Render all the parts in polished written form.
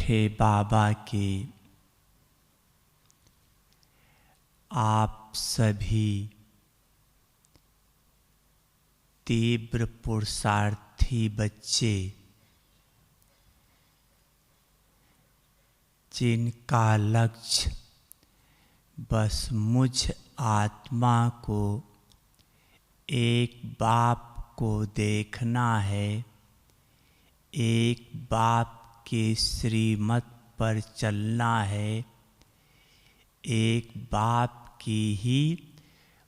बैठे बाबा के आप सभी तीव्र पुरुषार्थी बच्चे, जिनका लक्ष्य बस मुझ आत्मा को एक बाप को देखना है, एक बाप के श्रीमत पर चलना है, एक बाप की ही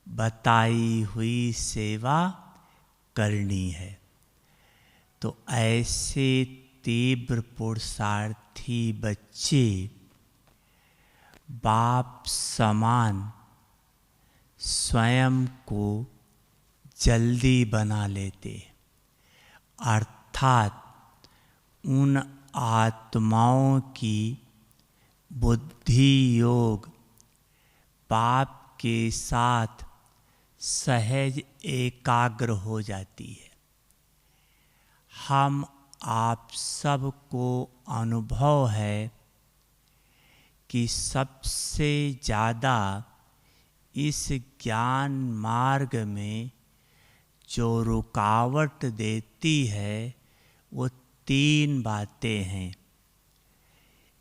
बताई हुई सेवा करनी है। तो ऐसे तीव्र पुरुषार्थी बच्चे बाप समान स्वयं को जल्दी बना लेते, अर्थात उन आत्माओं की बुद्धि योग बाप के साथ सहज एकाग्र हो जाती है। हम आप सबको अनुभव है कि सबसे ज़्यादा इस ज्ञान मार्ग में जो रुकावट देती है वो 3 बातें हैं।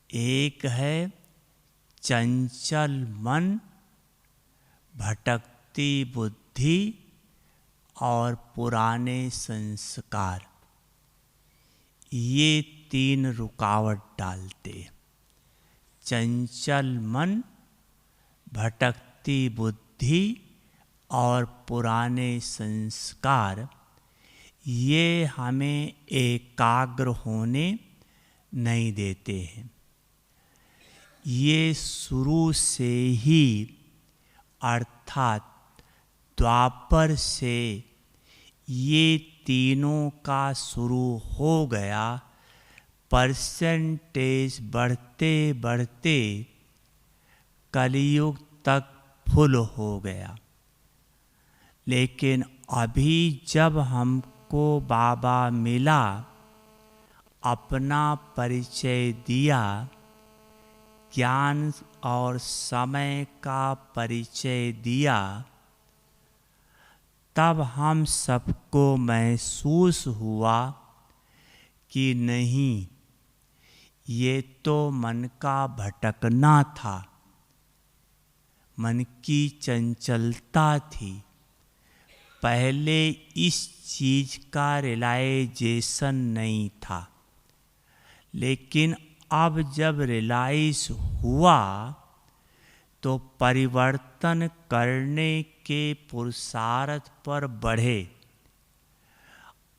एक है चंचल मन, भटकती बुद्धि और पुराने संस्कार। ये 3 रुकावट डालते। चंचल मन, भटकती बुद्धि और पुराने संस्कार, ये हमें एकाग्र होने नहीं देते हैं। ये शुरू से ही अर्थात द्वापर से ये तीनों का शुरू हो गया। परसेंटेज बढ़ते बढ़ते कलयुग तक फुल हो गया। लेकिन अभी जब हमको बाबा मिला, अपना परिचय दिया, ज्ञान और समय का परिचय दिया, तब हम सबको महसूस हुआ कि नहीं, ये तो मन का भटकना था, मन की चंचलता थी। पहले इस चीज़ का रियलाइजेशन नहीं था, लेकिन अब जब रियलाइज हुआ तो परिवर्तन करने के पुरुषार्थ पर बढ़े।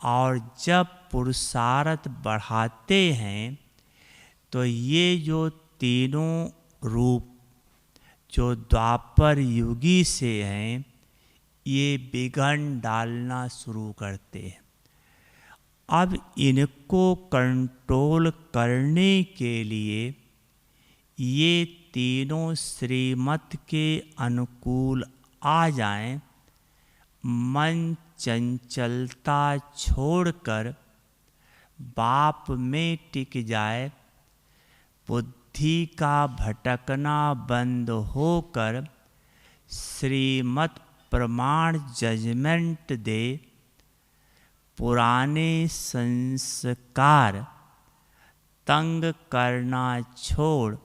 और जब पुरुषार्थ बढ़ाते हैं तो ये जो तीनों रूप जो द्वापर युगी से हैं, ये बिगड़ डालना शुरू करते हैं। अब इनको कंट्रोल करने के लिए ये तीनों श्रीमत के अनुकूल आ जाएं, मन चंचलता छोड़कर बाप में टिक जाए, बुद्धि का भटकना बंद होकर श्रीमत प्रमाण जजमेंट दे, पुराने संस्कार तंग करना छोड़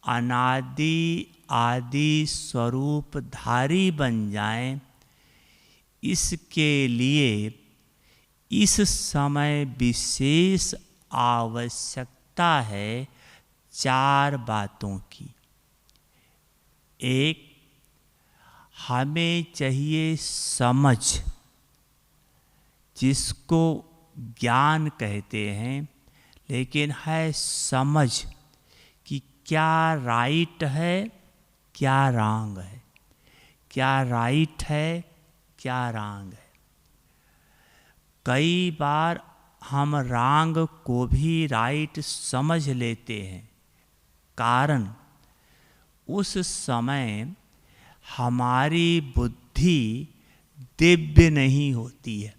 अनादि आदि स्वरूपधारी बन जाएं। इसके लिए इस समय विशेष आवश्यकता है 4 बातों की। एक, हमें चाहिए समझ, जिसको ज्ञान कहते हैं, लेकिन है समझ कि क्या राइट है, क्या रॉन्ग है, क्या राइट है, क्या रॉन्ग है। कई बार हम रॉन्ग को भी राइट समझ लेते हैं, कारण उस समय हमारी बुद्धि दिव्य नहीं होती है।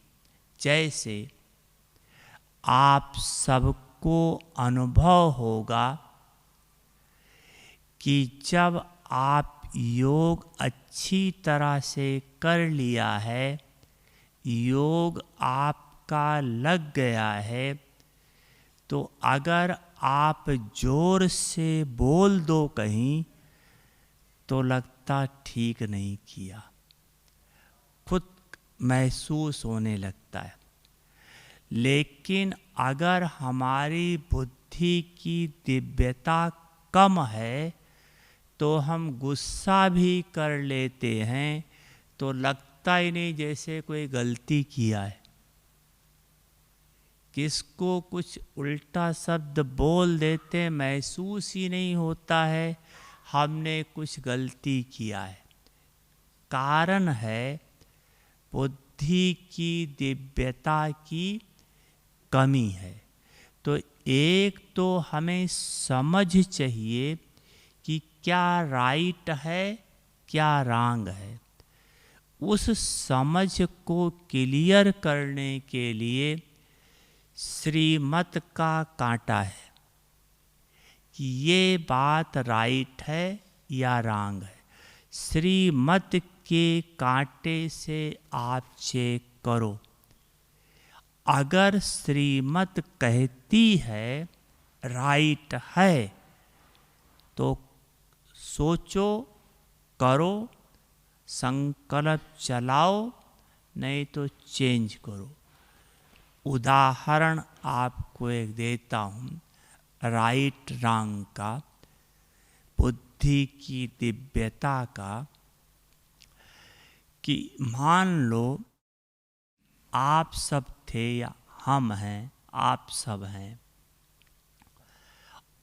जैसे आप सबको आपको अनुभव होगा कि जब आप योग अच्छी तरह से कर लिया है, योग आपका लग गया है, तो अगर आप जोर से बोल दो कहीं तो लगता ठीक नहीं किया, खुद महसूस होने लगता है। लेकिन अगर हमारी बुद्धि की दिव्यता कम है तो हम गुस्सा भी कर लेते हैं तो लगता ही नहीं जैसे कोई गलती किया है। किसको कुछ उल्टा शब्द बोल देते महसूस ही नहीं होता है हमने कुछ गलती किया है। कारण है बुद्धि की दिव्यता की कमी है। तो एक तो हमें समझ चाहिए कि क्या राइट है क्या रॉन्ग है। उस समझ को क्लियर करने के लिए श्रीमत का कांटा है कि ये बात राइट है या रॉन्ग है। श्रीमत के कांटे से आप चेक करो। अगर श्रीमत कहती है राइट है तो सोचो, करो, संकल्प चलाओ, नहीं तो चेंज करो। उदाहरण आपको एक देता हूँ राइट रॉन्ग का, बुद्धि की दिव्यता का। कि मान लो आप सब थे या हम हैं, आप सब हैं।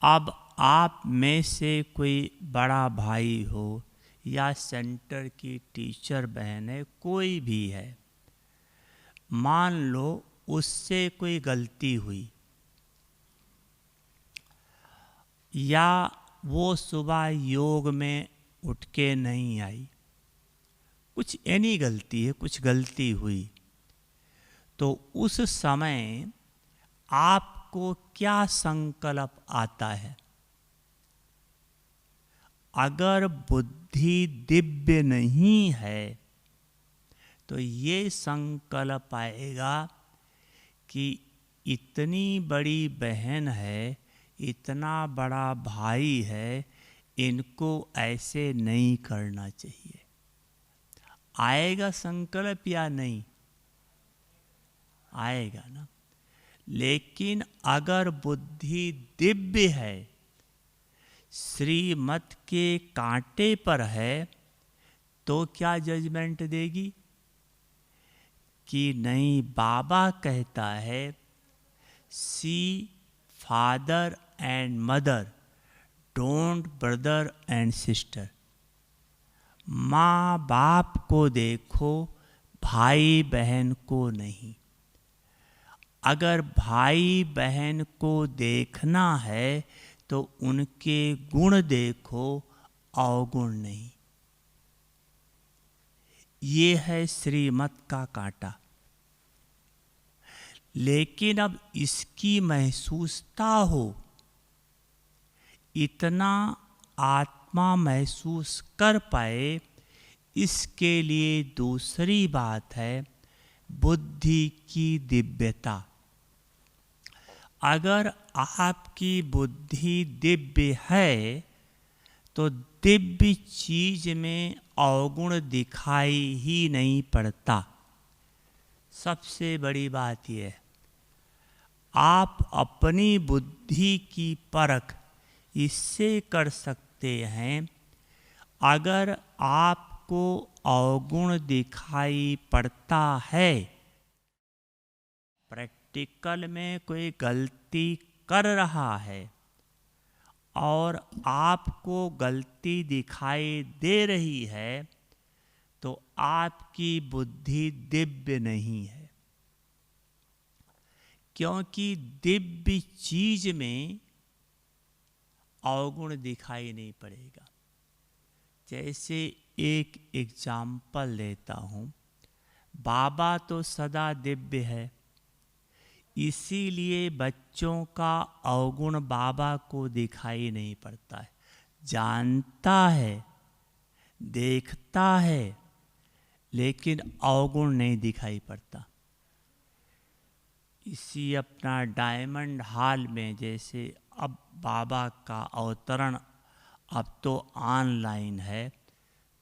अब आप में से कोई बड़ा भाई हो या सेंटर की टीचर बहन है, कोई भी है, मान लो उससे कोई गलती हुई या वो सुबह योग में उठ के नहीं आई, कुछ एनी गलती है, कुछ गलती हुई, तो उस समय आपको क्या संकल्प आता है? अगर बुद्धि दिव्य नहीं है तो ये संकल्प आएगा कि इतनी बड़ी बहन है, इतना बड़ा भाई है, इनको ऐसे नहीं करना चाहिए। आएगा संकल्प या नहीं? आएगा ना। लेकिन अगर बुद्धि दिव्य है, श्रीमत के कांटे पर है, तो क्या जजमेंट देगी कि नहीं, बाबा कहता है see father and mother, don't brother and sister. माँ बाप को देखो, भाई बहन को नहीं। अगर भाई बहन को देखना है तो उनके गुण देखो, अवगुण नहीं। ये है श्रीमत का कांटा। लेकिन अब इसकी महसूसता हो, इतना आत्मा महसूस कर पाए, इसके लिए दूसरी बात है बुद्धि की दिव्यता। अगर आपकी बुद्धि दिव्य है तो दिव्य चीज में अवगुण दिखाई ही नहीं पड़ता। सबसे बड़ी बात यह है, आप अपनी बुद्धि की परख इससे कर सकते हैं, अगर आपको अवगुण दिखाई पड़ता है, प्रैक्टिकल में कोई गलती कर रहा है और आपको गलती दिखाई दे रही है, तो आपकी बुद्धि दिव्य नहीं है। क्योंकि दिव्य चीज में अवगुण दिखाई नहीं पड़ेगा। जैसे एक एग्जाम्पल देता हूँ, बाबा तो सदा दिव्य है, इसीलिए बच्चों का अवगुण बाबा को दिखाई नहीं पड़ता है। जानता है, देखता है, लेकिन अवगुण नहीं दिखाई पड़ता। इसी अपना डायमंड हॉल में जैसे अब बाबा का अवतरण अब तो ऑनलाइन है,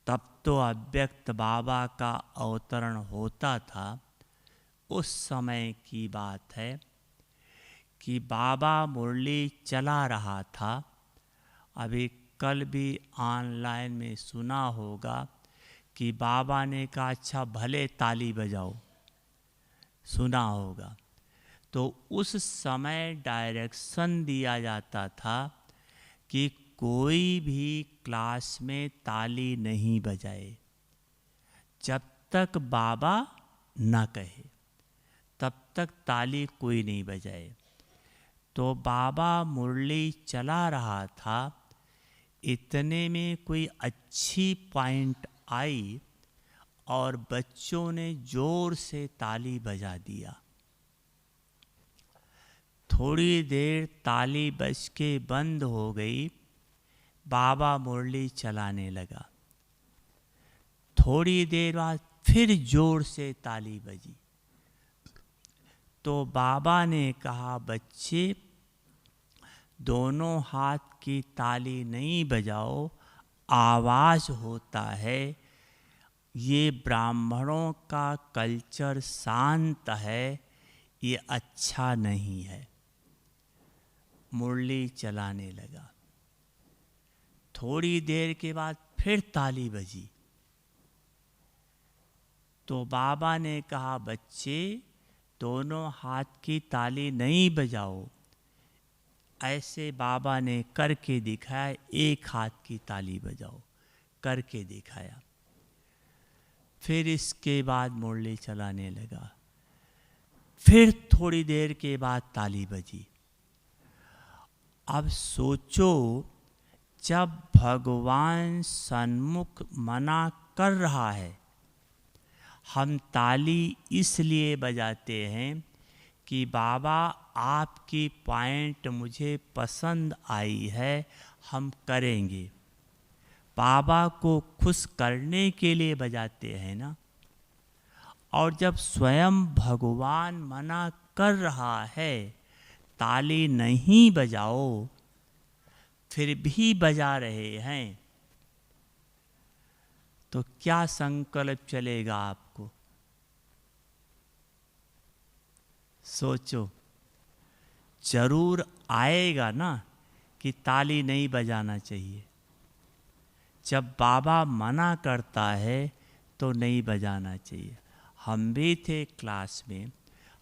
तब तो अव्यक्त बाबा का अवतरण होता था। उस समय की बात है कि बाबा मुरली चला रहा था। अभी कल भी ऑनलाइन में सुना होगा कि बाबा ने कहा अच्छा भले ताली बजाओ, सुना होगा। तो उस समय डायरेक्शन दिया जाता था कि कोई भी क्लास में ताली नहीं बजाए जब तक बाबा न कहे, तब तक ताली कोई नहीं बजाए। तो बाबा मुरली चला रहा था, इतने में कोई अच्छी पॉइंट आई और बच्चों ने जोर से ताली बजा दिया। थोड़ी देर ताली बज के बंद हो गई, बाबा मुरली चलाने लगा। थोड़ी देर बाद फिर जोर से ताली बजी। तो बाबा ने कहा बच्चे दोनों हाथ की ताली नहीं बजाओ, आवाज़ होता है। ये ब्राह्मणों का कल्चर शांत है, ये अच्छा नहीं है। मुरली चलाने लगा। थोड़ी देर के बाद फिर ताली बजी। तो बाबा ने कहा बच्चे दोनों हाथ की ताली नहीं बजाओ। ऐसे बाबा ने करके दिखाया, एक हाथ की ताली बजाओ, करके दिखाया। फिर इसके बाद मुरली चलाने लगा। फिर थोड़ी देर के बाद ताली बजी। अब सोचो, जब भगवान सन्मुख मना कर रहा है, हम ताली इसलिए बजाते हैं कि बाबा आपकी पॉइंट मुझे पसंद आई है, हम करेंगे। बाबा को खुश करने के लिए बजाते हैं ना। और जब स्वयं भगवान मना कर रहा है ताली नहीं बजाओ, फिर भी बजा रहे हैं, तो क्या संकल्प चलेगा आपको? सोचो, जरूर आएगा ना कि ताली नहीं बजाना चाहिए। जब बाबा मना करता है तो नहीं बजाना चाहिए। हम भी थे क्लास में,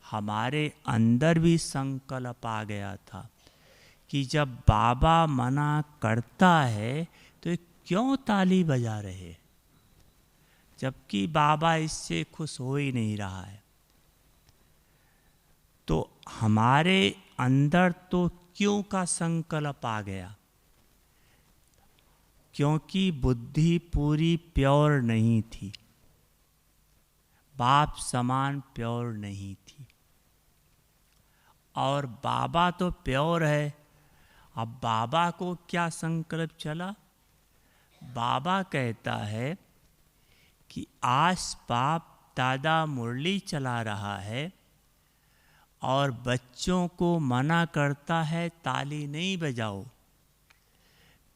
हमारे अंदर भी संकल्प आ गया था कि जब बाबा मना करता है तो क्यों ताली बजा रहे, जबकि बाबा इससे खुश हो ही नहीं रहा है। तो हमारे अंदर तो क्यों का संकल्प आ गया? क्योंकि बुद्धि पूरी प्योर नहीं थी, बाप समान प्योर नहीं थी। और बाबा तो प्योर है। अब बाबा को क्या संकल्प चला? बाबा कहता है कि आज बाप दादा मुरली चला रहा है और बच्चों को मना करता है ताली नहीं बजाओ,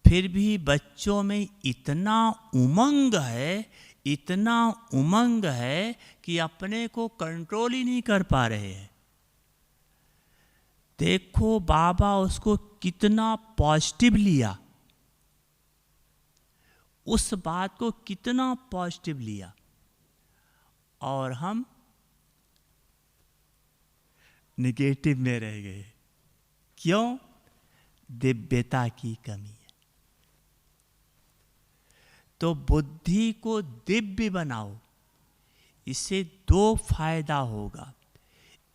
फिर भी बच्चों में इतना उमंग है, इतना उमंग है कि अपने को कंट्रोल ही नहीं कर पा रहे हैं। देखो बाबा उसको कितना पॉजिटिव लिया, उस बात को कितना पॉजिटिव लिया, और हम निगेटिव में रह गए। क्यों? दिव्यता की कमी है। तो बुद्धि को दिव्य बनाओ, इससे दो फायदा होगा।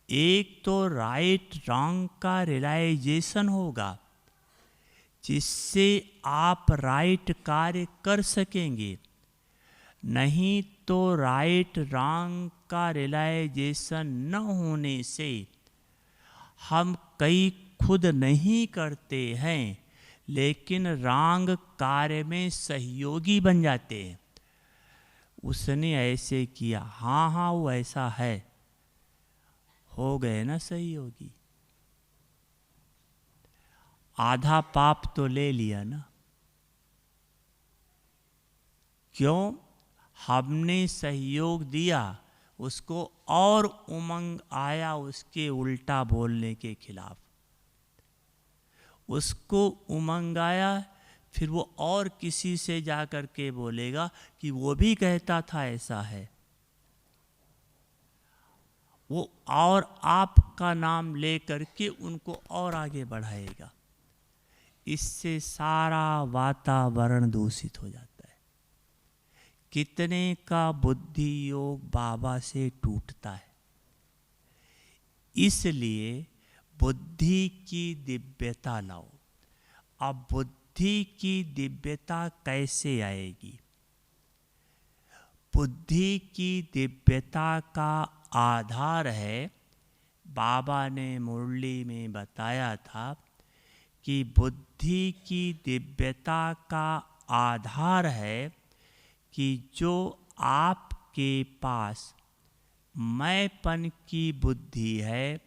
एक तो राइट रॉन्ग का रियलाइजेशन होगा, जिससे आप राइट कार्य कर सकेंगे। नहीं तो राइट रॉन्ग का रियलाइजेशन न होने से हम कई खुद नहीं करते हैं, लेकिन रांग कार्य में सहयोगी बन जाते हैं। उसने ऐसे किया, हाँ हाँ वो ऐसा है, हो गए ना सहयोगी। आधा पाप तो ले लिया ना। क्यों? हमने सहयोग दिया, उसको और उमंग आया उसके उल्टा बोलने के खिलाफ। उसको उमंग आया, फिर वो और किसी से जा कर के बोलेगा कि वो भी कहता था ऐसा है। वो और आपका नाम ले करके उनको और आगे बढ़ाएगा। इससे सारा वातावरण दूषित हो जाता है। कितने का बुद्धि योग बाबा से टूटता है। इसलिए बुद्धि की दिव्यता लाओ। अब बुद्धि की दिव्यता कैसे आएगी? बुद्धि की दिव्यता का आधार है, बाबा ने मुरली में बताया था कि बुद्धि की दिव्यता का आधार है कि जो आपके पास मैंपन की बुद्धि है,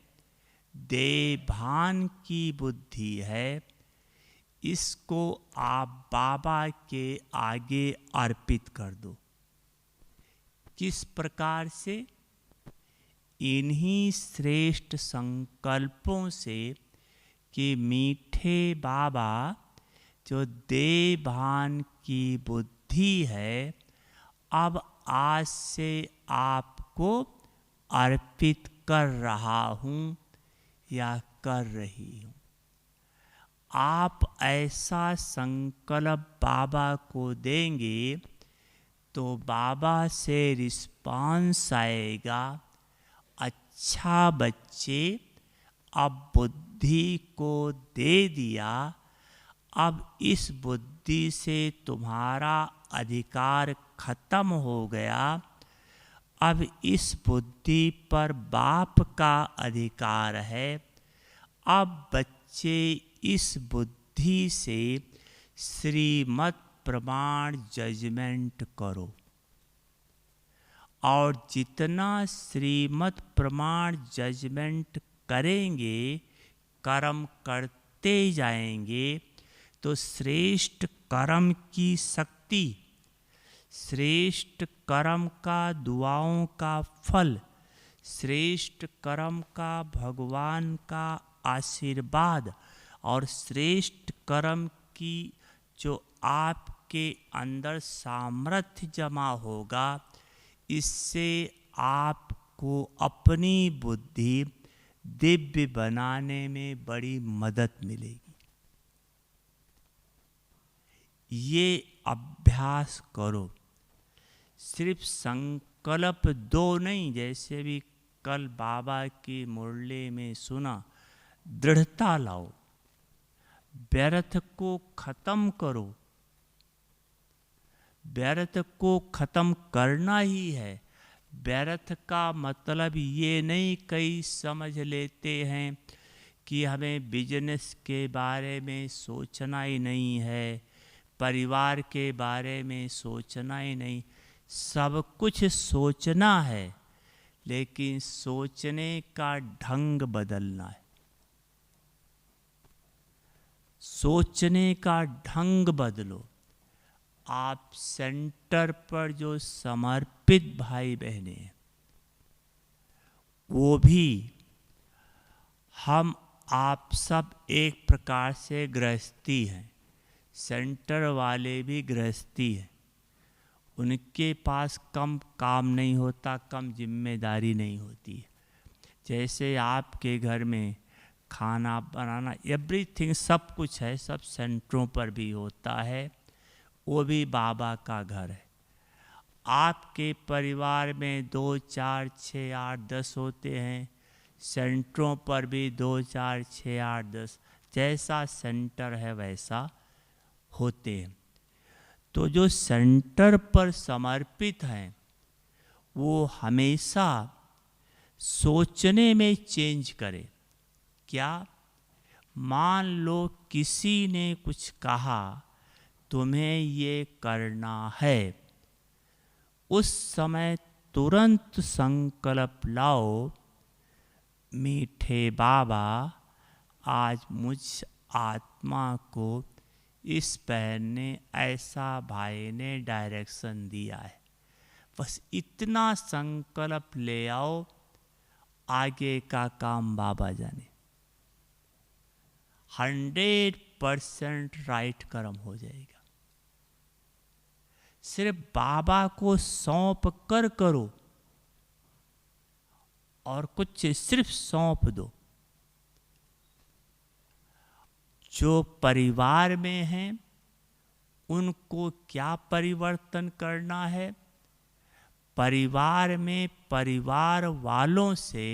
देभान की बुद्धि है, इसको आप बाबा के आगे अर्पित कर दो। किस प्रकार से? इन्हीं श्रेष्ठ संकल्पों से कि मीठे बाबा जो देभान की बुद्धि है, अब आज से आपको अर्पित कर रहा हूँ या कर रही हूँ। आप ऐसा संकल्प बाबा को देंगे तो बाबा से रिस्पांस आएगा, अच्छा बच्चे अब बुद्धि को दे दिया, अब इस बुद्धि से तुम्हारा अधिकार खत्म हो गया, अब इस बुद्धि पर बाप का अधिकार है। अब बच्चे इस बुद्धि से श्रीमत प्रमाण जजमेंट करो, और जितना श्रीमत प्रमाण जजमेंट करेंगे, कर्म करते जाएंगे, तो श्रेष्ठ कर्म की शक्ति, श्रेष्ठ कर्म का दुआओं का फल, श्रेष्ठ कर्म का भगवान का आशीर्वाद और श्रेष्ठ कर्म की जो आपके अंदर सामर्थ्य जमा होगा, इससे आपको अपनी बुद्धि दिव्य बनाने में बड़ी मदद मिलेगी। ये अभ्यास करो। सिर्फ संकल्प दो नहीं, जैसे भी कल बाबा की मुरली में सुना, दृढ़ता लाओ, व्यर्थ को खत्म करो। व्यर्थ को खत्म करना ही है। व्यर्थ का मतलब ये नहीं, कई समझ लेते हैं कि हमें बिजनेस के बारे में सोचना ही नहीं है, परिवार के बारे में सोचना ही नहीं। सब कुछ सोचना है, लेकिन सोचने का ढंग बदलना है। सोचने का ढंग बदलो। आप सेंटर पर जो समर्पित भाई बहने हैं, वो भी हम आप सब एक प्रकार से गृहस्थी हैं। सेंटर वाले भी गृहस्थी हैं। उनके पास कम काम नहीं होता, कम जिम्मेदारी नहीं होती है। जैसे आपके घर में खाना बनाना, एवरीथिंग सब कुछ है, सब सेंटरों पर भी होता है। वो भी बाबा का घर है। आपके परिवार में 2, 4, 6, 8, 10 होते हैं, सेंटरों पर भी 2, 4, 6, 8, 10 जैसा सेंटर है वैसा होते हैं। तो जो सेंटर पर समर्पित हैं, वो हमेशा सोचने में चेंज करें क्या? मान लो किसी ने कुछ कहा तुम्हें ये करना है, उस समय तुरंत संकल्प लाओ, मीठे बाबा आज मुझ आत्मा को इस बहन ने, ऐसा भाई ने डायरेक्शन दिया है। बस इतना संकल्प ले आओ, आगे का काम बाबा जाने। 100% राइट कर्म हो जाएगा। सिर्फ बाबा को सौंप कर करो, और कुछ सिर्फ सौंप दो। जो परिवार में हैं उनको क्या परिवर्तन करना है? परिवार में परिवार वालों से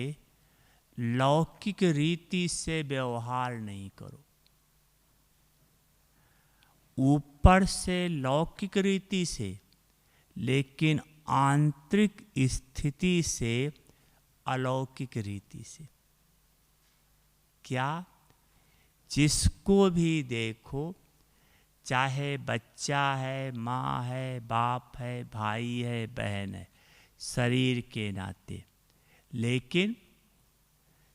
लौकिक रीति से व्यवहार नहीं करो। ऊपर से लौकिक रीति से, लेकिन आंतरिक स्थिति से अलौकिक रीति से। क्या? जिसको भी देखो, चाहे बच्चा है, माँ है, बाप है, भाई है, बहन है, शरीर के नाते, लेकिन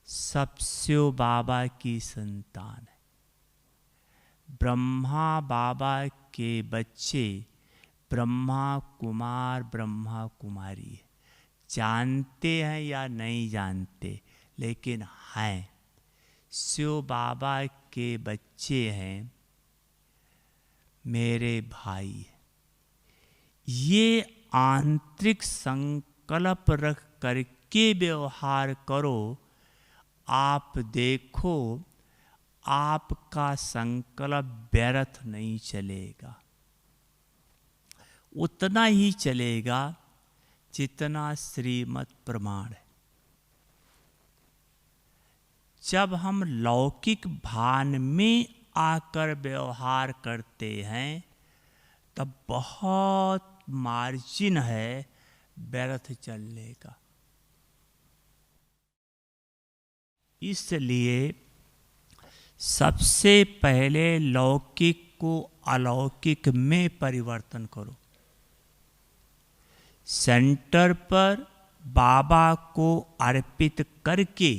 सबसे बाबा की संतान है। ब्रह्मा बाबा के बच्चे ब्रह्मा कुमार, ब्रह्मा कुमारी है। जानते हैं या नहीं जानते, लेकिन हैं। शिव बाबा के बच्चे हैं, मेरे भाई। ये आंतरिक संकल्प रख करके व्यवहार करो। आप देखो, आपका संकल्प व्यर्थ नहीं चलेगा। उतना ही चलेगा जितना श्रीमद् प्रमाण है। जब हम लौकिक भान में आकर व्यवहार करते हैं, तब बहुत मार्जिन है व्यर्थ चलने का। इसलिए सबसे पहले लौकिक को अलौकिक में परिवर्तन करो। सेंटर पर बाबा को अर्पित करके,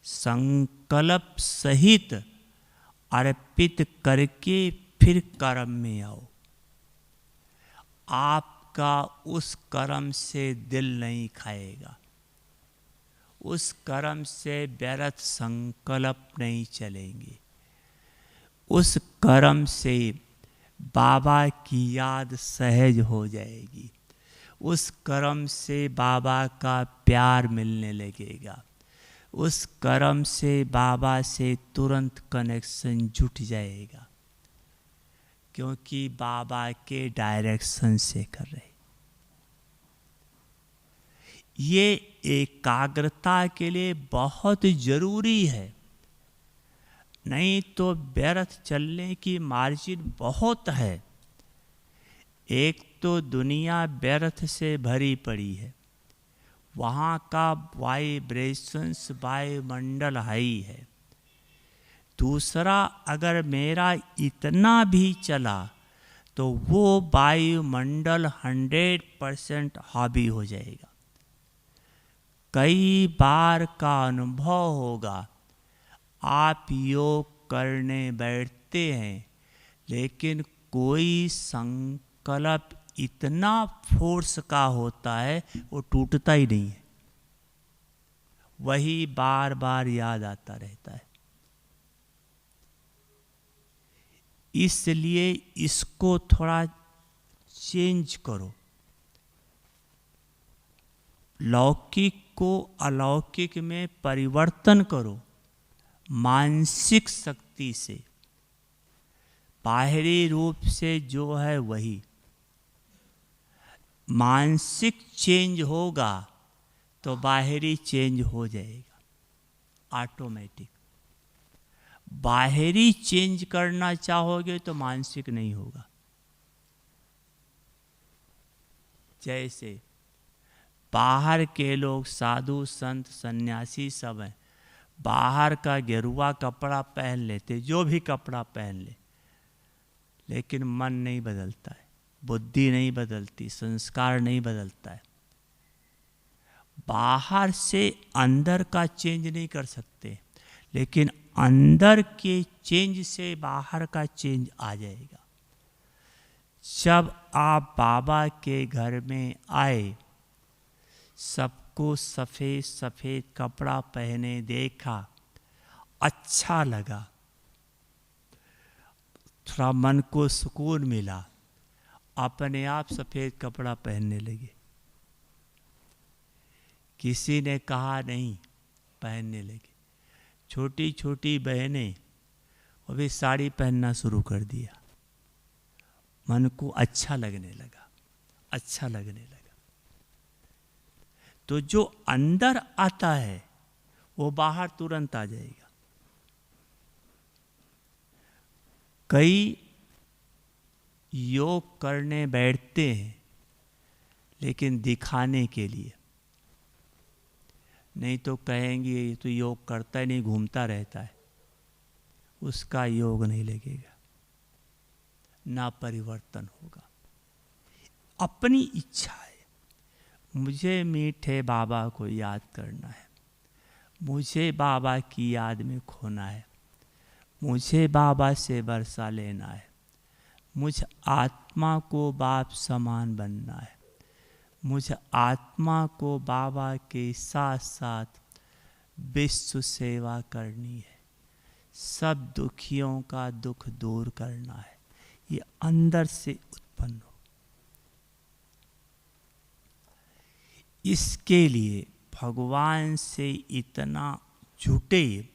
संकल्प सहित अर्पित करके फिर कर्म में आओ। आपका उस कर्म से दिल नहीं खाएगा, उस कर्म से व्यर्थ संकल्प नहीं चलेंगे। उस कर्म से बाबा की याद सहज हो जाएगी। उस कर्म से बाबा का प्यार मिलने लगेगा। उस कर्म से बाबा से तुरंत कनेक्शन जुट जाएगा, क्योंकि बाबा के डायरेक्शन से कर रहे। ये एकाग्रता के लिए बहुत जरूरी है, नहीं तो व्यर्थ चलने की मार्जिन बहुत है। एक तो दुनिया व्यर्थ से भरी पड़ी है, वहाँ का वाइब्रेशंस, वायुमंडल हाई है। दूसरा, अगर मेरा इतना भी चला तो वो वायुमंडल 100% हावी हो जाएगा। कई बार का अनुभव होगा, आप योग करने बैठते हैं, लेकिन कोई संकल्प इतना फोर्स का होता है, वो टूटता ही नहीं है, वही बार बार याद आता रहता है। इसलिए इसको थोड़ा चेंज करो। लौकिक को अलौकिक में परिवर्तन करो, मानसिक शक्ति से। बाहरी रूप से जो है वही। मानसिक चेंज होगा तो बाहरी चेंज हो जाएगा ऑटोमेटिक। बाहरी चेंज करना चाहोगे तो मानसिक नहीं होगा। जैसे बाहर के लोग साधु संत सन्यासी सब हैं, बाहर का गेरुआ कपड़ा पहन लेते, जो भी कपड़ा पहन ले, लेकिन मन नहीं बदलता है, बुद्धि नहीं बदलती, संस्कार नहीं बदलता है। बाहर से अंदर का चेंज नहीं कर सकते, लेकिन अंदर के चेंज से बाहर का चेंज आ जाएगा। जब आप बाबा के घर में आए, सबको सफ़ेद सफ़ेद कपड़ा पहने देखा, अच्छा लगा, थोड़ा मन को सुकून मिला, अपने आप सफ़ेद कपड़ा पहनने लगे। किसी ने कहा नहीं, पहनने लगे। छोटी छोटी बहनें वो भी साड़ी पहनना शुरू कर दिया। मन को अच्छा लगने लगा, अच्छा लगने लगा। तो जो अंदर आता है वो बाहर तुरंत आ जाएगा। कई योग करने बैठते हैं, लेकिन दिखाने के लिए, नहीं तो कहेंगे ये तो योग करता ही नहीं, घूमता रहता है। उसका योग नहीं लगेगा, ना परिवर्तन होगा। अपनी इच्छा है, मुझे मीठे बाबा को याद करना है, मुझे बाबा की याद में खोना है, मुझे बाबा से वर्षा लेना है, मुझ आत्मा को बाप समान बनना है, मुझ आत्मा को बाबा के साथ साथ विश्व सेवा करनी है, सब दुखियों का दुख दूर करना है। ये अंदर से उत्पन्न हो। इसके लिए भगवान से इतना जुटे,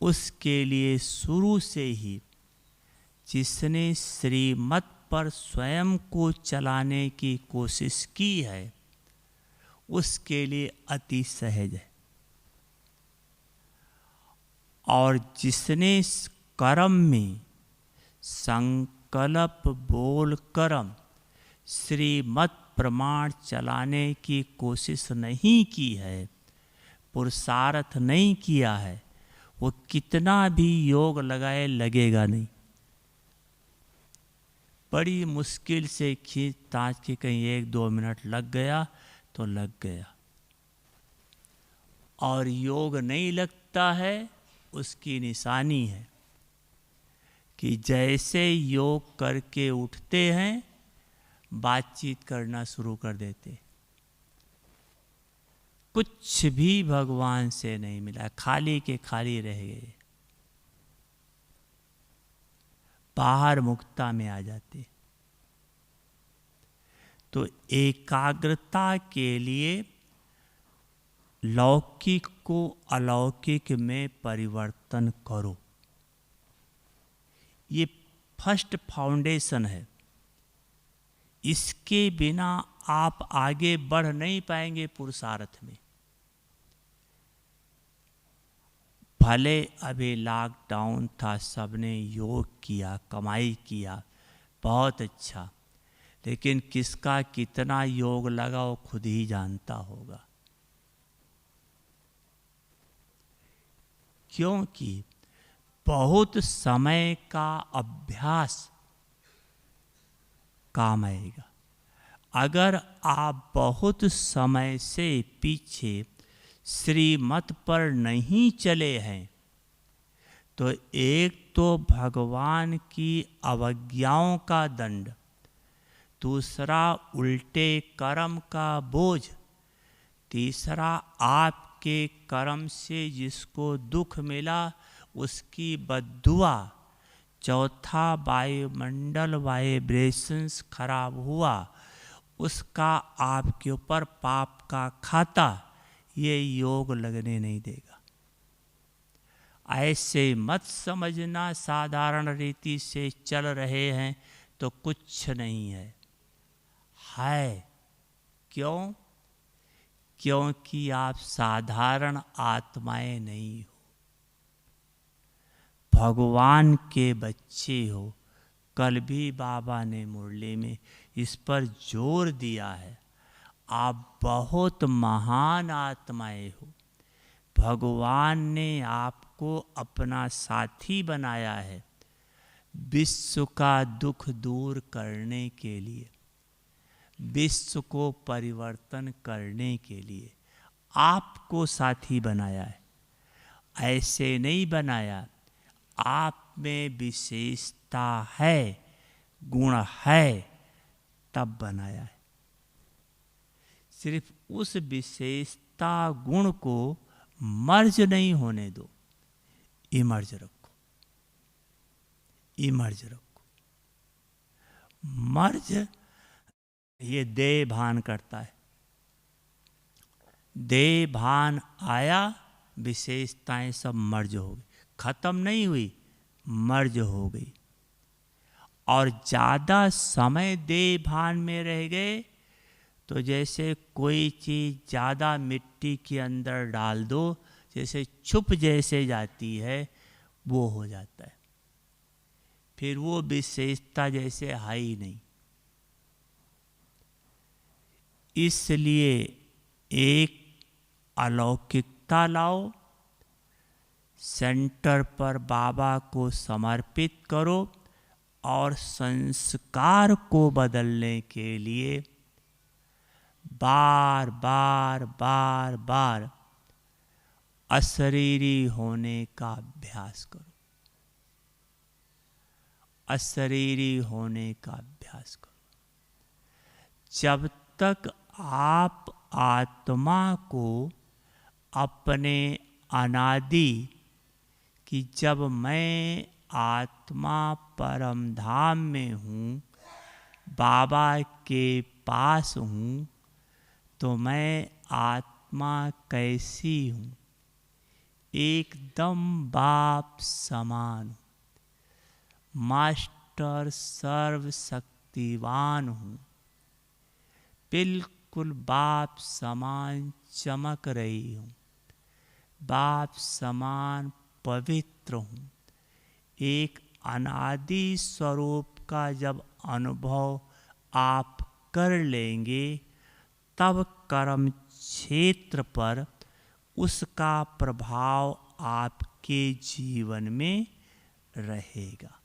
उसके लिए शुरू से ही जिसने श्रीमत पर स्वयं को चलाने की कोशिश की है, उसके लिए अति सहज है। और जिसने कर्म में संकल्प बोल कर्म श्रीमत प्रमाण चलाने की कोशिश नहीं की है, पुरुषार्थ नहीं किया है, वो कितना भी योग लगाए लगेगा नहीं। बड़ी मुश्किल से खींच ताच के कहीं 1-2 मिनट लग गया तो लग गया। और योग नहीं लगता है, उसकी निशानी है कि जैसे योग करके उठते हैं, बातचीत करना शुरू कर देते, कुछ भी भगवान से नहीं मिला, खाली के खाली रह गए, बाहर मुक्ता में आ जाते। तो एकाग्रता के लिए लौकिक को अलौकिक में परिवर्तन करो। ये फर्स्ट फाउंडेशन है। इसके बिना आप आगे बढ़ नहीं पाएंगे पुरुषार्थ में। भले अभी लॉकडाउन था, सबने योग किया, कमाई किया, बहुत अच्छा, लेकिन किसका कितना योग लगा वो खुद ही जानता होगा। क्योंकि बहुत समय का अभ्यास काम आएगा। अगर आप बहुत समय से पीछे श्रीमत पर नहीं चले हैं, तो एक तो भगवान की अवज्ञाओं का दंड, दूसरा उल्टे कर्म का बोझ, तीसरा आपके कर्म से जिसको दुख मिला उसकी बद्दुआ, चौथा वायुमंडल वाइब्रेशंस खराब हुआ, उसका आपके ऊपर पाप का खाता, ये योग लगने नहीं देगा। ऐसे मत समझना साधारण रीति से चल रहे हैं तो कुछ नहीं है। क्यों? क्योंकि आप साधारण आत्माएं नहीं हो, भगवान के बच्चे हो। कल भी बाबा ने मुरली में इस पर जोर दिया है, आप बहुत महान आत्माएं हो। भगवान ने आपको अपना साथी बनाया है विश्व का दुख दूर करने के लिए, विश्व को परिवर्तन करने के लिए आपको साथी बनाया है। ऐसे नहीं बनाया, आप में विशेषता है, गुण है, तब बनाया है। सिर्फ उस विशेषता गुण को मर्ज नहीं होने दो, इमर्ज रखो, इमर्ज रखो। मर्ज ये देह भान करता है। देह भान आया, विशेषताएं सब मर्ज हो गई, खत्म नहीं हुई, मर्ज हो गई। और ज़्यादा समय देह भान में रह गए तो जैसे कोई चीज़ ज़्यादा मिट्टी के अंदर डाल दो, जैसे छुप जैसे जाती है, वो हो जाता है। फिर वो विशेषता जैसे है ही नहीं। इसलिए एक अलौकिकता लाओ, सेंटर पर बाबा को समर्पित करो और संस्कार को बदलने के लिए बार बार बार बार अशरीरी होने का अभ्यास करो, अशरीरी होने का अभ्यास करो। जब तक आप आत्मा को अपने अनादि कि जब मैं आत्मा परम धाम में हूँ, बाबा के पास हूँ, तो मैं आत्मा कैसी हूँ? एकदम बाप समान हूँ, मास्टर सर्वशक्तिवान हूँ, बिल्कुल बाप समान चमक रही हूँ, बाप समान पवित्र हूँ। एक अनादि स्वरूप का जब अनुभव आप कर लेंगे, तब कर्म क्षेत्र पर उसका प्रभाव आपके जीवन में रहेगा।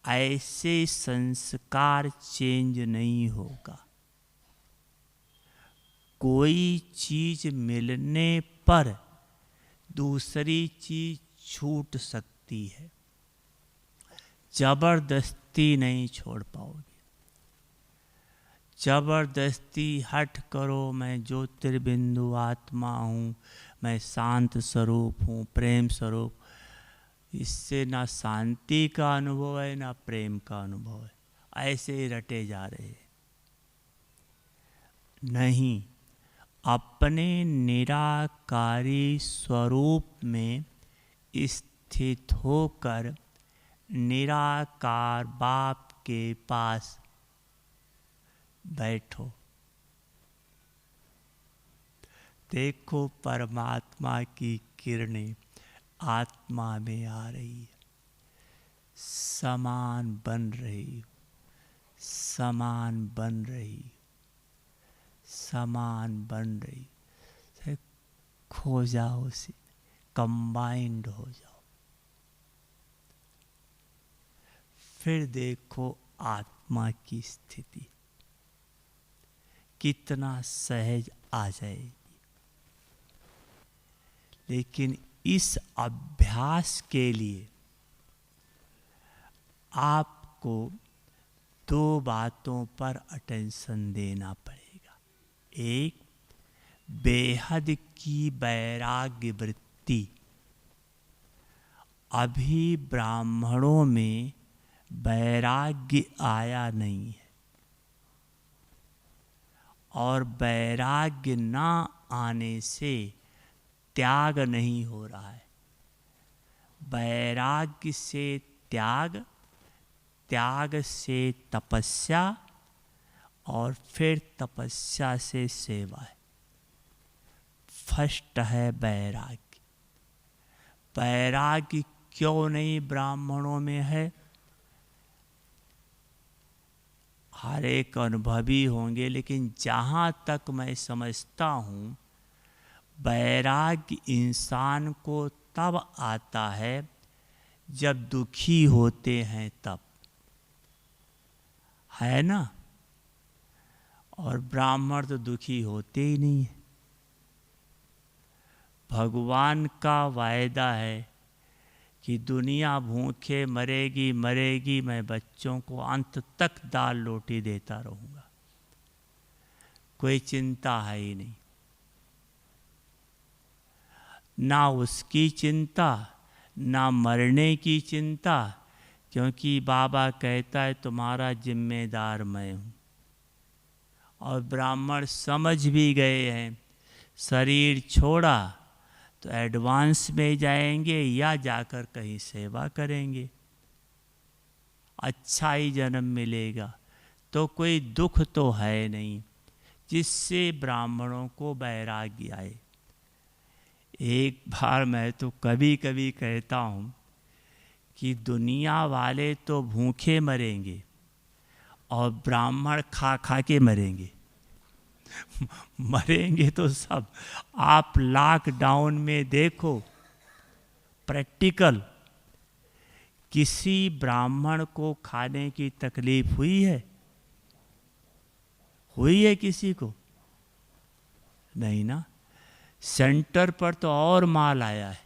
ऐसे संस्कार चेंज नहीं होगा। कोई चीज मिलने पर दूसरी चीज छूट सकती है, जबरदस्ती नहीं छोड़ पाओगे। जबरदस्ती हट करो, मैं ज्योतिर्बिंदु आत्मा हूँ, मैं शांत स्वरूप हूँ, प्रेम स्वरूप, इससे ना शांति का अनुभव है ना प्रेम का अनुभव है। ऐसे ही रटे जा रहे हैं। नहीं, अपने निराकारी स्वरूप में स्थित होकर निराकार बाप के पास बैठो। देखो परमात्मा की किरणें आत्मा में आ रही है, समान बन रही हो, समान बन रही, समान बन रही। खो जाओ उसे, कंबाइंड हो जाओ। फिर देखो आत्मा की स्थिति कितना सहज आ जाएगी। लेकिन इस अभ्यास के लिए आपको दो बातों पर अटेंशन देना पड़ेगा। एक, बेहद की वैराग्य वृत्ति। अभी ब्राह्मणों में वैराग्य आया नहीं है, और वैराग्य ना आने से त्याग नहीं हो रहा है। वैराग्य से त्याग, त्याग से तपस्या, और फिर तपस्या से सेवा है। फर्स्ट है वैराग्य। वैराग्य क्यों नहीं ब्राह्मणों में है? हर एक अनुभवी होंगे, लेकिन जहाँ तक मैं समझता हूँ वैराग्य इंसान को तब आता है जब दुखी होते हैं तब, है ना। और ब्राह्मण तो दुखी होते ही नहीं है। भगवान का वायदा है कि दुनिया भूखे मरेगी मरेगी, मैं बच्चों को अंत तक दाल रोटी देता रहूँगा। कोई चिंता है ही नहीं, ना उसकी चिंता ना मरने की चिंता, क्योंकि बाबा कहता है तुम्हारा जिम्मेदार मैं हूँ। और ब्राह्मण समझ भी गए हैं, शरीर छोड़ा तो एडवांस में जाएंगे या जाकर कहीं सेवा करेंगे, अच्छा ही जन्म मिलेगा, तो कोई दुख तो है नहीं जिससे ब्राह्मणों को वैराग्य आए। एक बार मैं तो कभी कभी कहता हूँ कि दुनिया वाले तो भूखे मरेंगे और ब्राह्मण खा खा के मरेंगे। मरेंगे तो सब। आप लॉकडाउन में देखो, प्रैक्टिकल, किसी ब्राह्मण को खाने की तकलीफ हुई है? हुई है किसी को? नहीं ना। सेंटर पर तो और माल आया है,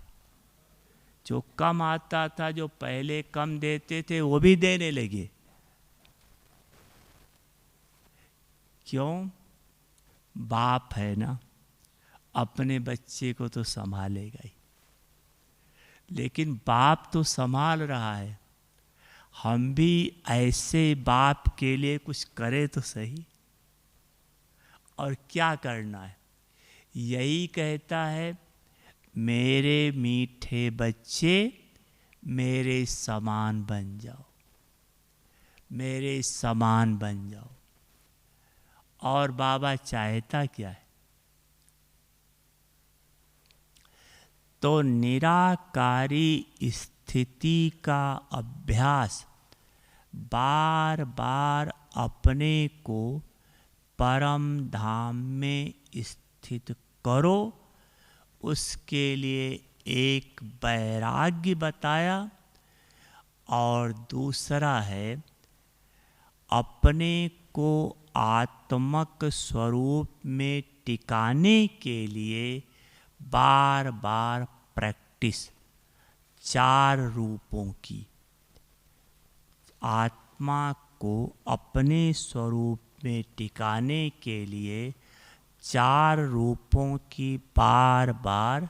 जो कम आता था, जो पहले कम देते थे वो भी देने लगे। क्यों? बाप है ना, अपने बच्चे को तो संभालेगा ही। लेकिन बाप तो संभाल रहा है, हम भी ऐसे बाप के लिए कुछ करें तो सही। और क्या करना है? यही कहता है, मेरे मीठे बच्चे मेरे समान बन जाओ, मेरे समान बन जाओ। और बाबा चाहता क्या है? तो निराकारी स्थिति का अभ्यास, बार बार अपने को परम धाम में स्थित करो। उसके लिए एक वैराग्य बताया, और दूसरा है अपने को आत्मक स्वरूप में टिकाने के लिए बार बार प्रैक्टिस, 4 रूपों की। आत्मा को अपने स्वरूप में टिकाने के लिए 4 रूपों की बार बार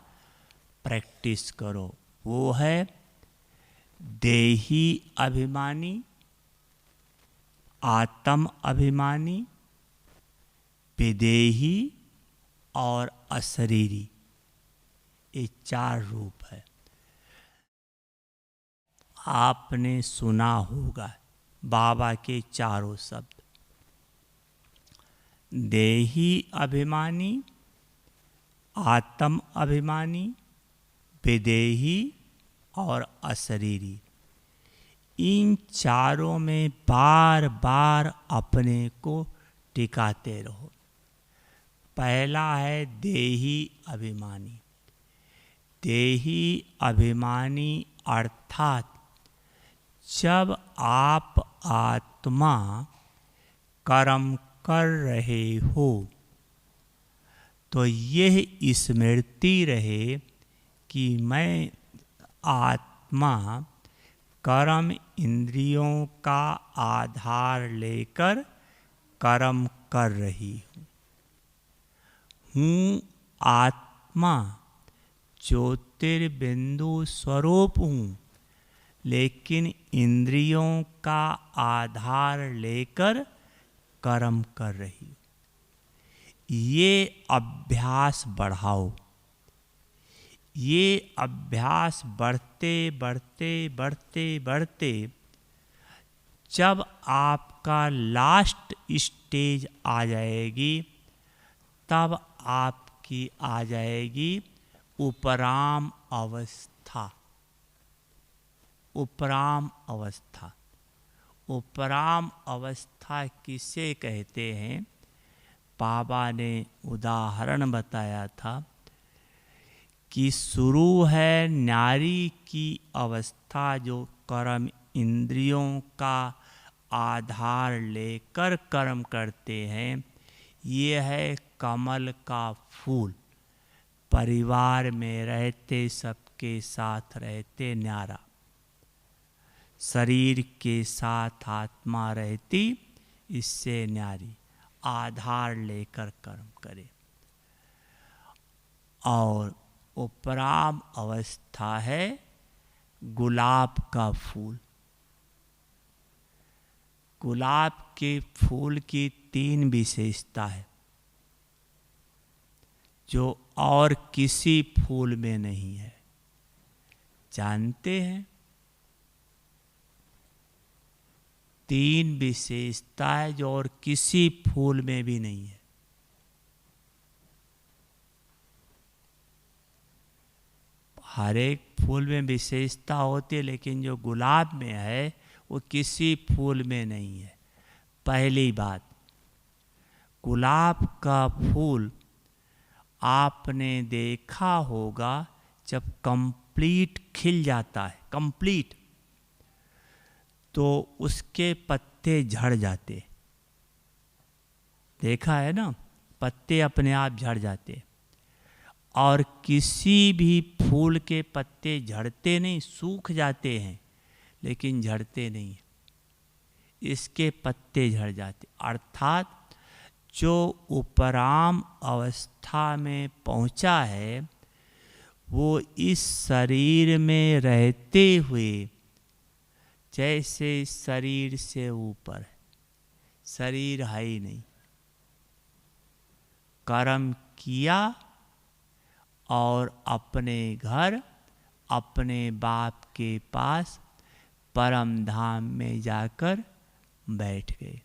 प्रैक्टिस करो। वो है देही अभिमानी, आत्म अभिमानी, विदेही और अशरीरी। ये 4 रूप है। आपने सुना होगा बाबा के चारों शब्द, देही अभिमानी, आत्म अभिमानी, विदेही और अशरीरी। इन चारों में बार बार अपने को टिकाते रहो। पहला है देही अभिमानी। देही अभिमानी अर्थात जब आप आत्मा कर्म कर रहे हो तो यह स्मृति रहे कि मैं आत्मा कर्म इंद्रियों का आधार लेकर कर्म कर रही हूँ। आत्मा ज्योतिर्बिंदु स्वरूप हूँ, लेकिन इंद्रियों का आधार लेकर कर्म कर रही हूँ। ये अभ्यास बढ़ाओ। ये अभ्यास बढ़ते बढ़ते बढ़ते बढ़ते जब आपका लास्ट स्टेज आ जाएगी, तब आपकी आ जाएगी उपराम अवस्था। उपराम अवस्था। उपराम अवस्था किसे कहते हैं? बाबा ने उदाहरण बताया था कि शुरू है न्यारी की अवस्था जो कर्म इंद्रियों का आधार लेकर कर्म करते हैं। ये है कमल का फूल, परिवार में रहते सबके साथ रहते न्यारा, शरीर के साथ आत्मा रहती इससे न्यारी, आधार लेकर कर्म करे। और उपराम अवस्था है गुलाब का फूल। गुलाब के फूल की 3 विशेषता है जो और किसी फूल में नहीं है। जानते हैं? 3 विशेषताएं जो और किसी फूल में भी नहीं है। हर एक फूल में विशेषता होती है, लेकिन जो गुलाब में है वो किसी फूल में नहीं है। पहली बात, गुलाब का फूल आपने देखा होगा जब कंप्लीट खिल जाता है, कंप्लीट, तो उसके पत्ते झड़ जाते। देखा है ना, पत्ते अपने आप झड़ जाते। और किसी भी फूल के पत्ते झड़ते नहीं, सूख जाते हैं लेकिन झड़ते नहीं। इसके पत्ते झड़ जाते, अर्थात जो उपराम अवस्था में पहुंचा है वो इस शरीर में रहते हुए, जैसे शरीर से ऊपर है, शरीर है ही नहीं, कर्म किया और अपने घर, अपने बाप के पास परम धाम में जाकर बैठ गए।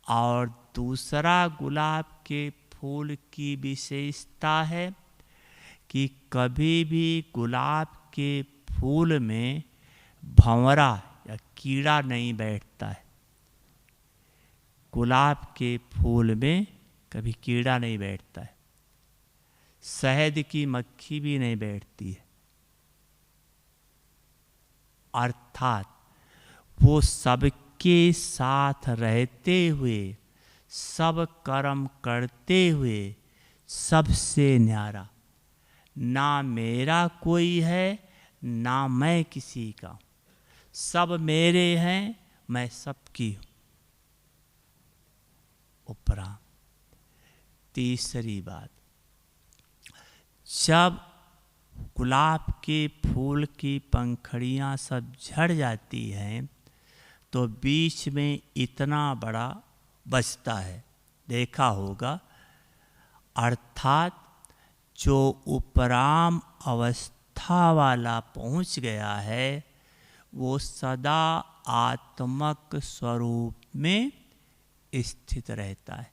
और दूसरा गुलाब के फूल की विशेषता है कि कभी भी गुलाब के फूल में भंवरा या कीड़ा नहीं बैठता है। गुलाब के फूल में कभी कीड़ा नहीं बैठता है, शहद की मक्खी भी नहीं बैठती है। अर्थात वो सबके साथ रहते हुए, सब कर्म करते हुए सबसे न्यारा, ना मेरा कोई है ना मैं किसी का, सब मेरे हैं, मैं सबकी हूं। उपराम तीसरी बात, जब गुलाब के फूल की पंखड़ियां सब झड़ जाती हैं तो बीच में इतना बड़ा बचता है, देखा होगा। अर्थात जो उपराम अवस्था वाला पहुंच गया है वो सदा आत्मक स्वरूप में स्थित रहता है।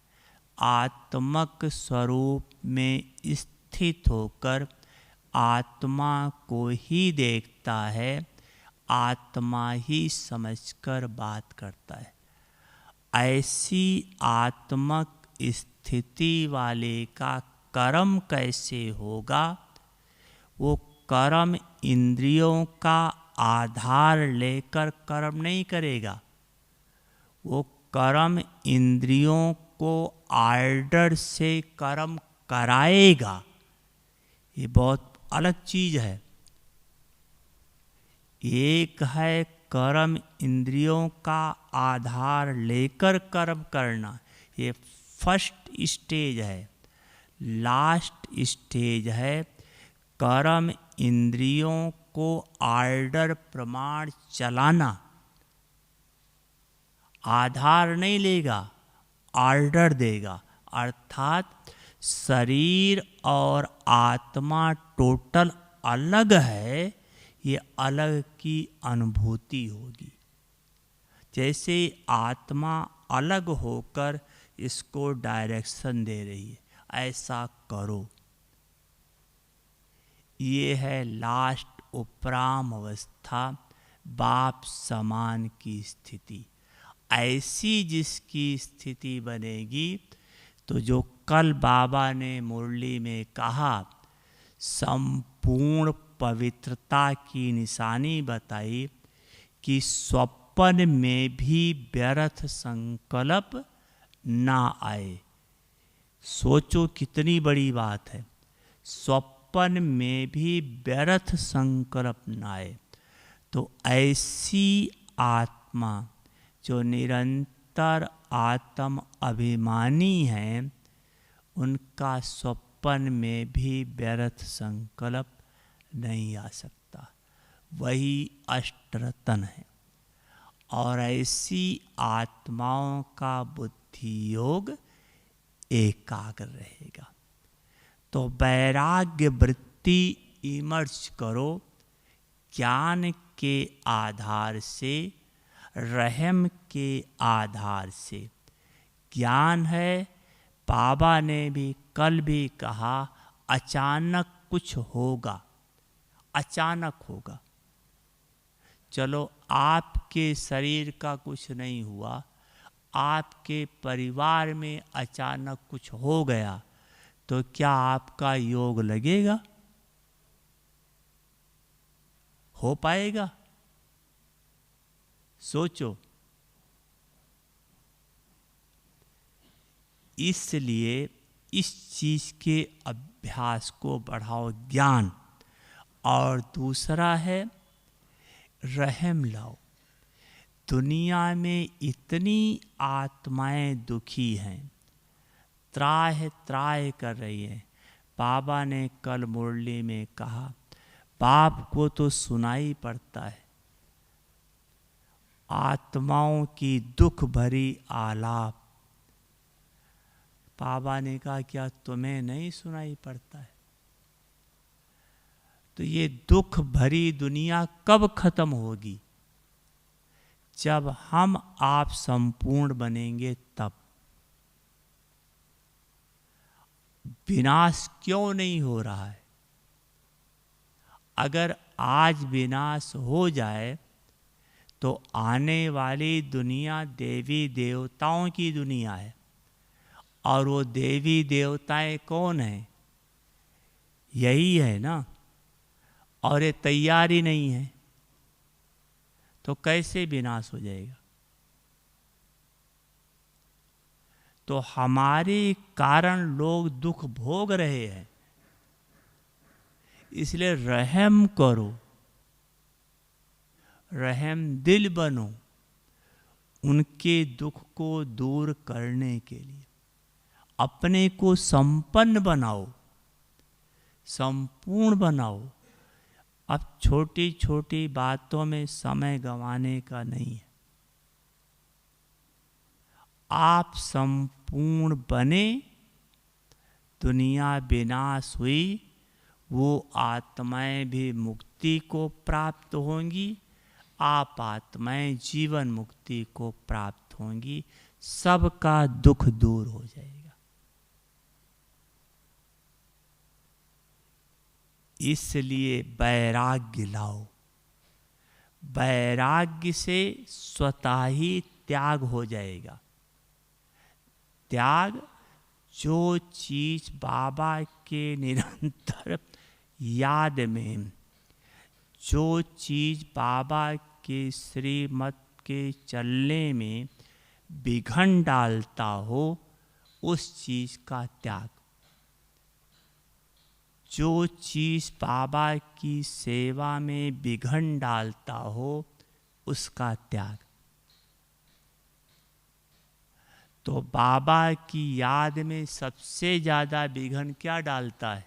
आत्मक स्वरूप में स्थित होकर आत्मा को ही देखता है, आत्मा ही समझकर बात करता है। ऐसी आत्मक स्थिति वाले का कर्म कैसे होगा? वो कर्म इंद्रियों का आधार लेकर कर्म नहीं करेगा, वो कर्म इंद्रियों को आर्डर से कर्म कराएगा। ये बहुत अलग चीज है। एक है कर्म इंद्रियों का आधार लेकर कर्म करना, ये फर्स्ट स्टेज है। लास्ट स्टेज है कर्म इंद्रियों को आर्डर प्रमाण चलाना। आधार नहीं लेगा, आर्डर देगा। अर्थात शरीर और आत्मा टोटल अलग है, ये अलग की अनुभूति होगी। जैसे आत्मा अलग होकर इसको डायरेक्शन दे रही है, ऐसा करो। ये है लास्ट उपराम अवस्था, बाप समान की स्थिति। ऐसी जिसकी स्थिति बनेगी तो जो कल बाबा ने मुरली में कहा संपूर्ण पवित्रता की निशानी बताई कि स्वप्न में भी व्यर्थ संकल्प ना आए। सोचो कितनी बड़ी बात है, स्वप्न में भी व्यर्थ संकल्प ना आए। तो ऐसी आत्मा जो निरंतर आत्म अभिमानी हैं, उनका स्वप्न में भी व्यर्थ संकल्प नहीं आ सकता। वही अष्टरतन है। और ऐसी आत्माओं का बुद्धि योग एकाग्र रहेगा। तो वैराग्य वृत्ति इमर्ज करो ज्ञान के आधार से, रहम के आधार से। ज्ञान है, बाबा ने भी कल भी कहा, अचानक कुछ होगा, अचानक होगा। चलो आपके शरीर का कुछ नहीं हुआ, आपके परिवार में अचानक कुछ हो गया, तो क्या आपका योग लगेगा? हो पाएगा? सोचो। इसलिए इस चीज के अभ्यास को बढ़ाओ, ज्ञान। और दूसरा है रहम लाओ। दुनिया में इतनी आत्माएं दुखी हैं, त्राह त्राह कर रही हैं। बाबा ने कल मुरली में कहा, बाप को तो सुनाई पड़ता है आत्माओं की दुख भरी आलाप। बाबा ने कहा, क्या तुम्हें नहीं सुनाई पड़ता है? तो ये दुख भरी दुनिया कब खत्म होगी? जब हम आप संपूर्ण बनेंगे तब। विनाश क्यों नहीं हो रहा है? अगर आज विनाश हो जाए तो आने वाली दुनिया देवी देवताओं की दुनिया है। और वो देवी देवताएं कौन हैं? यही है ना। और ये तैयारी नहीं है, तो कैसे विनाश हो जाएगा? तो हमारे कारण लोग दुख भोग रहे हैं, इसलिए रहम करो, रहम दिल बनो उनके दुख को दूर करने के लिए। अपने को संपन्न बनाओ, संपूर्ण बनाओ। अब छोटी छोटी बातों में समय गंवाने का नहीं है। आप संपूर्ण बने, दुनिया विनाश हुई, वो आत्माएं भी मुक्ति को प्राप्त होंगी, आप आत्माएं जीवन मुक्ति को प्राप्त होंगी, सबका दुख दूर हो जाएगा। इसलिए वैराग्य लाओ। वैराग्य से स्वतः ही त्याग हो जाएगा। त्याग, जो चीज बाबा के निरंतर याद में, जो चीज बाबा के श्रीमत के चलने में विघन डालता हो, उस चीज का त्याग। जो चीज बाबा की सेवा में विघन डालता हो, उसका त्याग। तो बाबा की याद में सबसे ज्यादा विघन क्या डालता है?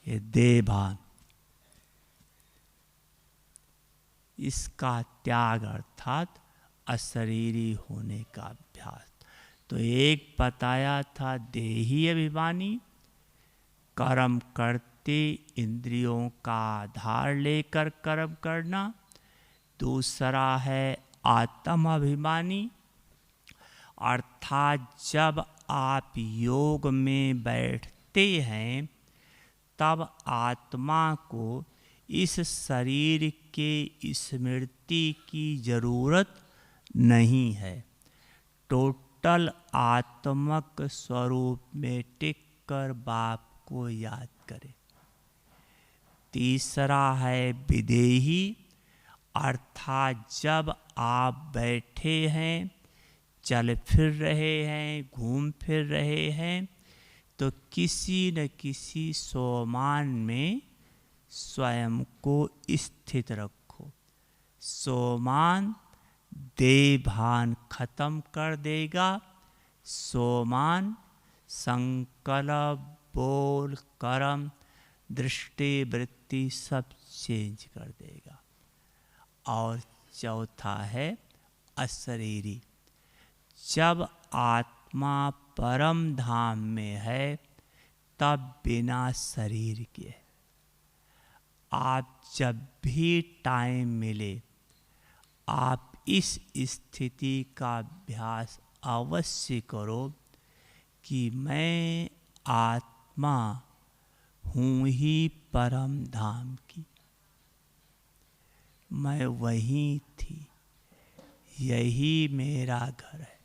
ये देह भान। इसका त्याग अर्थात अशरीरी होने का अभ्यास। तो एक बताया था देही अभिमानी, कर्म करते इंद्रियों का आधार लेकर कर्म करना। दूसरा है आत्म अभिमानी, अर्थात जब आप योग में बैठते हैं तब आत्मा को इस शरीर के स्मृति की जरूरत नहीं है। टोटल आत्मक स्वरूप में टिक कर बाप को याद करें। तीसरा है विदेही, अर्थात जब आप बैठे हैं, चल फिर रहे हैं, घूम फिर रहे हैं, तो किसी न किसी सोमान में स्वयं को स्थित रखो। सोमान देह भान खत्म कर देगा। सोमान संकल्प, बोल, कर्म, दृष्टि, वृत्ति सब चेंज कर देगा। और चौथा है अशरीरी। जब आत्मा परम धाम में है, तब बिना शरीर के। आप जब भी टाइम मिले, आप इस स्थिति का अभ्यास अवश्य करो कि मैं आत्मा हूँ ही परम धाम की, मैं वहीं थी, यही मेरा घर है,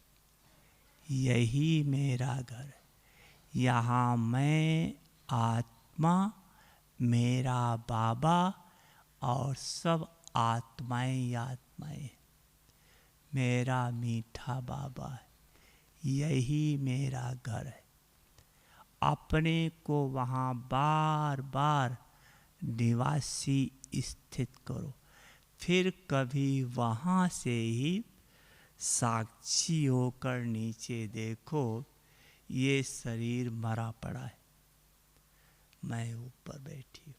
यही मेरा घर है। यहाँ मैं, आत्मा, मेरा बाबा और सब आत्माएं ही आत्माएं हैं। मेरा मीठा बाबा है, यही मेरा घर है। अपने को वहाँ बार बार निवासी स्थित करो, फिर कभी वहाँ से ही साक्षी होकर नीचे देखो, ये शरीर मरा पड़ा है, मैं ऊपर बैठी हूँ।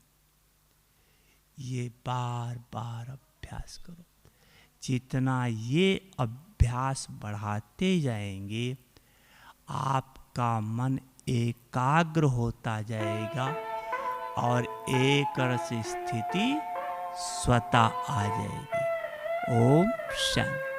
ये बार बार अभ्यास करो। जितना ये अभ्यास बढ़ाते जाएंगे, आपका मन एकाग्र होता जाएगा और एक रस स्थिति स्वतः आ जाएगी। ओम शांति।